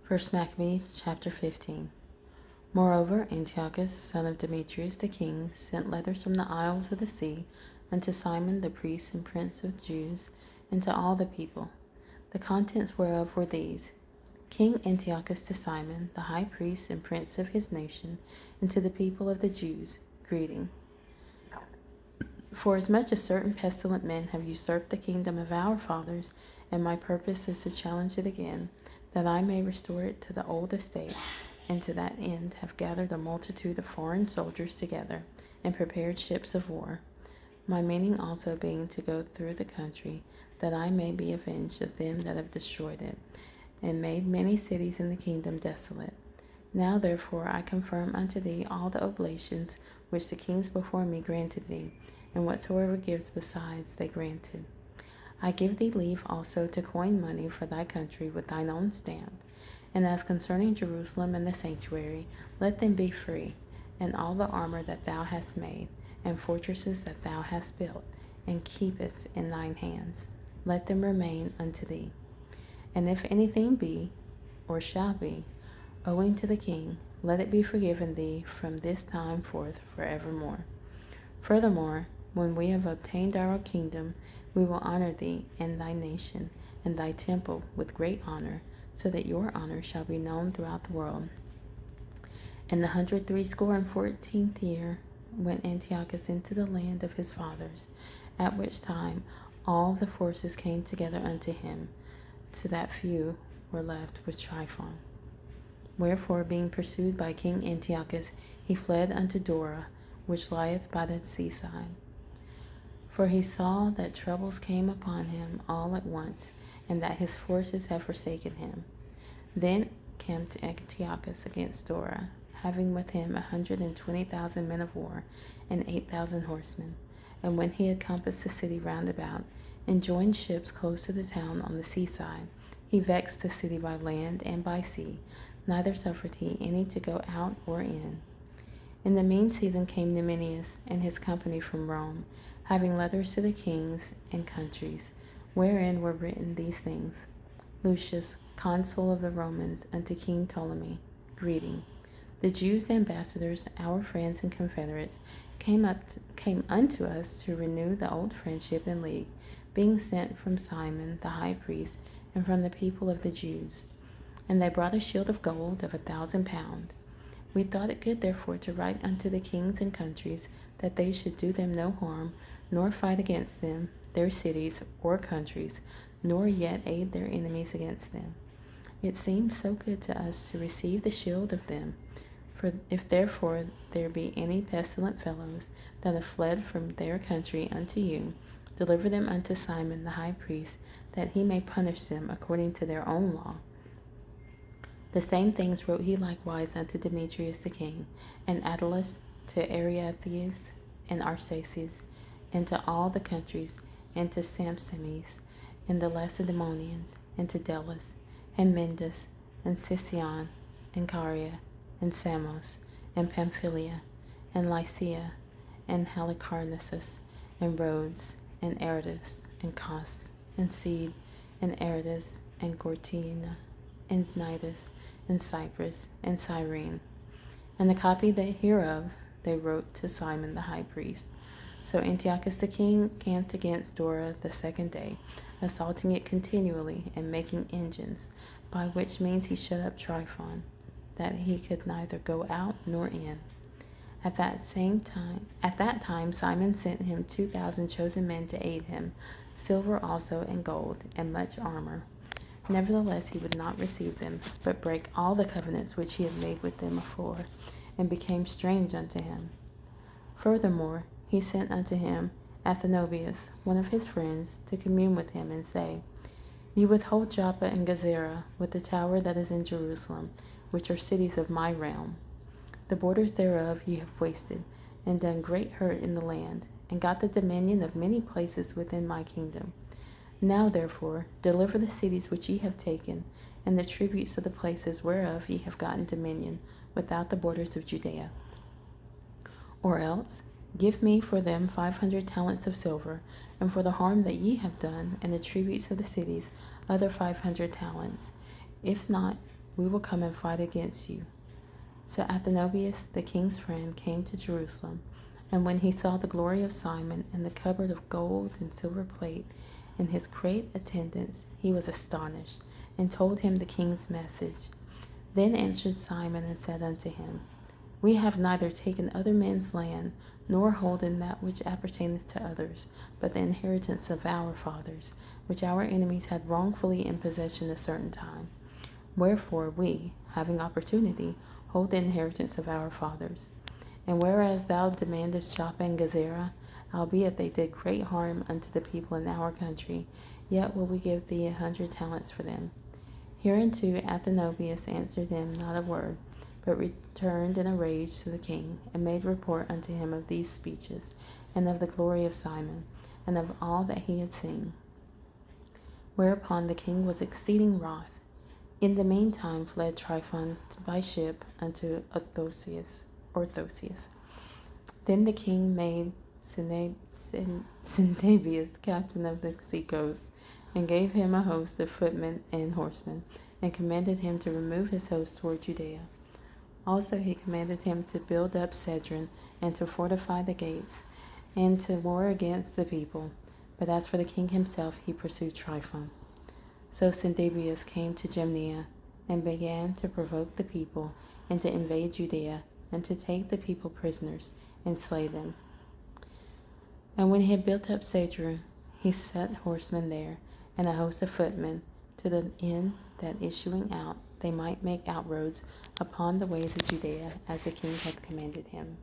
First Maccabees Chapter 15. Moreover, Antiochus, son of Demetrius the king, sent letters from the isles of the sea unto Simon the priest and prince of Jews, and to all the people, the contents whereof were these: King Antiochus to Simon, the high priest and prince of his nation, and to the people of the Jews, greeting. Forasmuch as certain pestilent men have usurped the kingdom of our fathers, and my purpose is to challenge it again, that I may restore it to the old estate, and to that end have gathered a multitude of foreign soldiers together, and prepared ships of war. My meaning also being to go through the country, that I may be avenged of them that have destroyed it, and made many cities in the kingdom desolate. Now therefore I confirm unto thee all the oblations which the kings before me granted thee, and whatsoever gifts besides they granted. I give thee leave also to coin money for thy country with thine own stamp. And as concerning Jerusalem and the sanctuary, let them be free, and all the armor that thou hast made, and fortresses that thou hast built, and keepest in thine hands, let them remain unto thee. And if anything be, or shall be, owing to the king, let it be forgiven thee from this time forth forevermore. Furthermore, when we have obtained our kingdom, we will honor thee and thy nation and thy temple with great honor, so that your honor shall be known throughout the world. In the 164th year went Antiochus into the land of his fathers, at which time all the forces came together unto him, so that few were left with Tryphon. Wherefore, being pursued by King Antiochus, he fled unto Dora, which lieth by the seaside. For he saw that troubles came upon him all at once, and that his forces had forsaken him. Then camped Antiochus against Dora, having with him 120,000 men of war, and 8,000 horsemen. And when he had compassed the city round about, and joined ships close to the town on the seaside, he vexed the city by land and by sea, neither suffered he any to go out or in. In the mean season came Numenius and his company from Rome, having letters to the kings and countries, wherein were written these things: Lucius, consul of the Romans, unto King Ptolemy, greeting. The Jews' ambassadors, our friends and confederates, came unto us to renew the old friendship and league, being sent from Simon the high priest, and from the people of the Jews. And they brought a shield of gold of 1,000 pounds. We thought it good therefore to write unto the kings and countries, that they should do them no harm, nor fight against them, their cities or countries, nor yet aid their enemies against them. It seemed so good to us to receive the shield of them. For if therefore there be any pestilent fellows that have fled from their country unto you, deliver them unto Simon the high priest, that he may punish them according to their own law. The same things wrote he likewise unto Demetrius the king, and Attalus, to Ariatheus and Arsaces, and to all the countries, and to Sampsemes, and the Lacedaemonians, and to Delos, and Mindus, and Sicyon, and Caria, and Samos, and Pamphylia, and Lycia, and Halicarnassus, and Rhodes, and Aretas, and Cos, and Cede, and Aretas, and Gortina, and Nidus, and Cyprus, and Cyrene. And the copy hereof they wrote to Simon the high priest. So Antiochus the king camped against Dora the second day, assaulting it continually, and making engines, by which means he shut up Tryphon, that he could neither go out nor in. At that time Simon sent him 2,000 chosen men to aid him, silver also and gold, and much armor. Nevertheless he would not receive them, but brake all the covenants which he had made with them afore, and became strange unto him. Furthermore, he sent unto him Athenobius, one of his friends, to commune with him, and say, Ye withhold Joppa and Gazera, with the tower that is in Jerusalem, which are cities of my realm. The borders thereof ye have wasted, and done great hurt in the land, and got the dominion of many places within my kingdom. Now therefore deliver the cities which ye have taken, and the tributes of the places whereof ye have gotten dominion, without the borders of Judea. Or else give me for them 500 talents of silver, and for the harm that ye have done, and the tributes of the cities, other 500 talents. If not, we will come and fight against you. So Athenobius, the king's friend, came to Jerusalem, and when he saw the glory of Simon and the cupboard of gold and silver plate and his great attendants, he was astonished, and told him the king's message. Then answered Simon and said unto him, We have neither taken other men's land, nor holden that which appertaineth to others, but the inheritance of our fathers, which our enemies had wrongfully in possession a certain time. Wherefore we, having opportunity, hold the inheritance of our fathers. And whereas thou demandest Joppa and Gazera, albeit they did great harm unto the people in our country, yet will we give thee 100 talents for them. Hereunto Athenobius answered him not a word, but returned in a rage to the king, and made report unto him of these speeches, and of the glory of Simon, and of all that he had seen. Whereupon the king was exceeding wroth. In the meantime fled Tryphon by ship unto Orthosius. Then the king made Syndabius captain of the seacoast, and gave him a host of footmen and horsemen, and commanded him to remove his host toward Judea. Also he commanded him to build up Cedron, and to fortify the gates, and to war against the people. But as for the king himself, he pursued Tryphon. So Syndabius came to Jamnia, and began to provoke the people, and to invade Judea, and to take the people prisoners, and slay them. And when he had built up Cedron, he set horsemen there, and a host of footmen, to the end that issuing out, they might make outroads upon the ways of Judea, as the king had commanded him.